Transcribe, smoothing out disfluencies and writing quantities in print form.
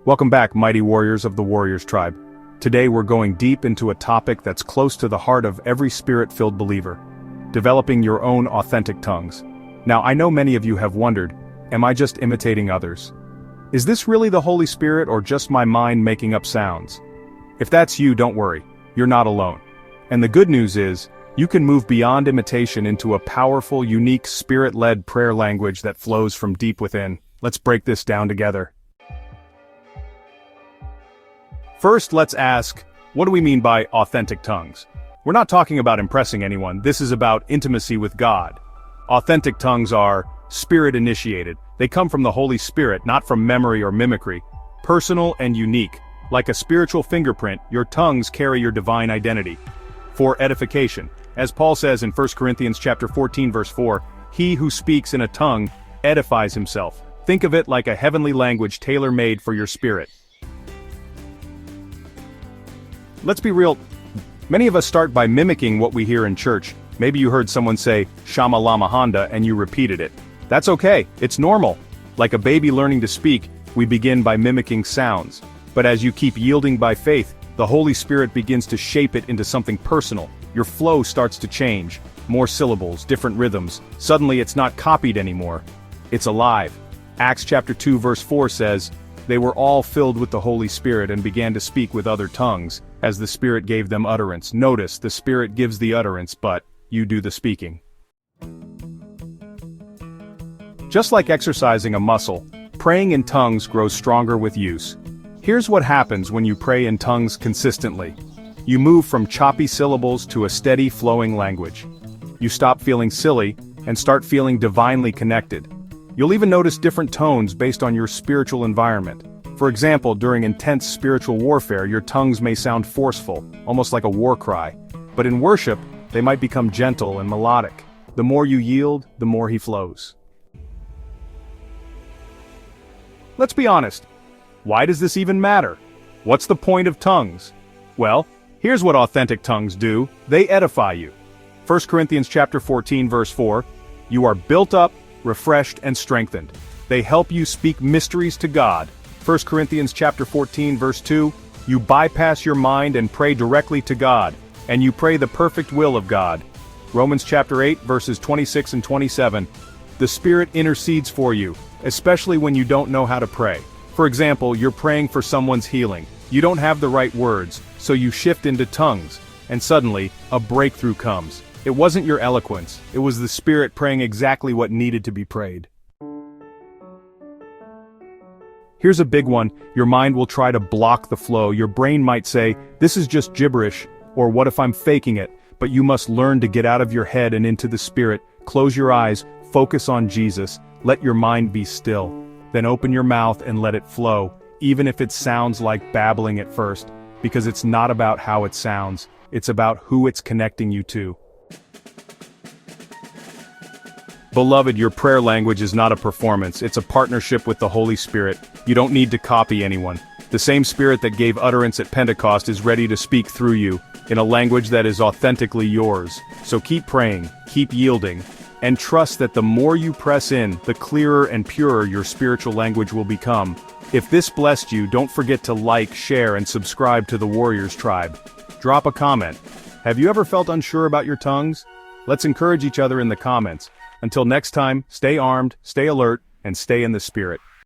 Welcome back, mighty warriors of the Warriors Tribe. Today we're going deep into a topic that's close to the heart of every spirit-filled believer: developing your own authentic tongues. Now, I know many of you have wondered, am I just imitating others? Is this really the Holy Spirit or just my mind making up sounds? If that's you, don't worry, you're not alone. And the good news is, you can move beyond imitation into a powerful, unique, spirit-led prayer language that flows from deep within. Let's break this down together. First, let's ask, what do we mean by authentic tongues? We're not talking about impressing anyone, this is about intimacy with God. Authentic tongues are spirit-initiated. They come from the Holy Spirit, not from memory or mimicry. Personal and unique. Like a spiritual fingerprint, your tongues carry your divine identity. For edification. As Paul says in 1 Corinthians chapter 14 verse 4, he who speaks in a tongue edifies himself. Think of it like a heavenly language tailor-made for your spirit. Let's be real, many of us start by mimicking what we hear in church. Maybe you heard someone say, Shama Lama Honda, and you repeated it. That's okay, it's normal. Like a baby learning to speak, we begin by mimicking sounds. But as you keep yielding by faith, the Holy Spirit begins to shape it into something personal. Your flow starts to change. More syllables, different rhythms. Suddenly it's not copied anymore. It's alive. Acts chapter 2 verse 4 says, they were all filled with the Holy Spirit and began to speak with other tongues, as the Spirit gave them utterance. Notice, the Spirit gives the utterance, but you do the speaking. Just like exercising a muscle, praying in tongues grows stronger with use. Here's what happens when you pray in tongues consistently. You move from choppy syllables to a steady, flowing language. You stop feeling silly and start feeling divinely connected. You'll even notice different tones based on your spiritual environment. For example, during intense spiritual warfare, your tongues may sound forceful, almost like a war cry. But in worship, they might become gentle and melodic. The more you yield, the more he flows. Let's be honest. Why does this even matter? What's the point of tongues? Well, here's what authentic tongues do. They edify you. 1 Corinthians chapter 14 verse 4, you are built up, refreshed, and strengthened. They help you speak mysteries to God. 1 Corinthians chapter 14 verse 2, you bypass your mind and pray directly to God, and you pray the perfect will of God. Romans chapter 8 verses 26 and 27, the Spirit intercedes for you, especially when you don't know how to pray. For example, you're praying for someone's healing. You don't have the right words, so you shift into tongues, and suddenly, a breakthrough comes. It wasn't your eloquence, it was the Spirit praying exactly what needed to be prayed. Here's a big one, your mind will try to block the flow. Your brain might say, this is just gibberish, or what if I'm faking it? But you must learn to get out of your head and into the Spirit. Close your eyes, focus on Jesus, let your mind be still. Then open your mouth and let it flow, even if it sounds like babbling at first, because it's not about how it sounds, it's about who it's connecting you to. Beloved, your prayer language is not a performance, it's a partnership with the Holy Spirit. You don't need to copy anyone. The same Spirit that gave utterance at Pentecost is ready to speak through you, in a language that is authentically yours. So keep praying, keep yielding, and trust that the more you press in, the clearer and purer your spiritual language will become. If this blessed you, don't forget to like, share, and subscribe to the Warriors Tribe. Drop a comment. Have you ever felt unsure about your tongues? Let's encourage each other in the comments. Until next time, stay armed, stay alert, and stay in the Spirit.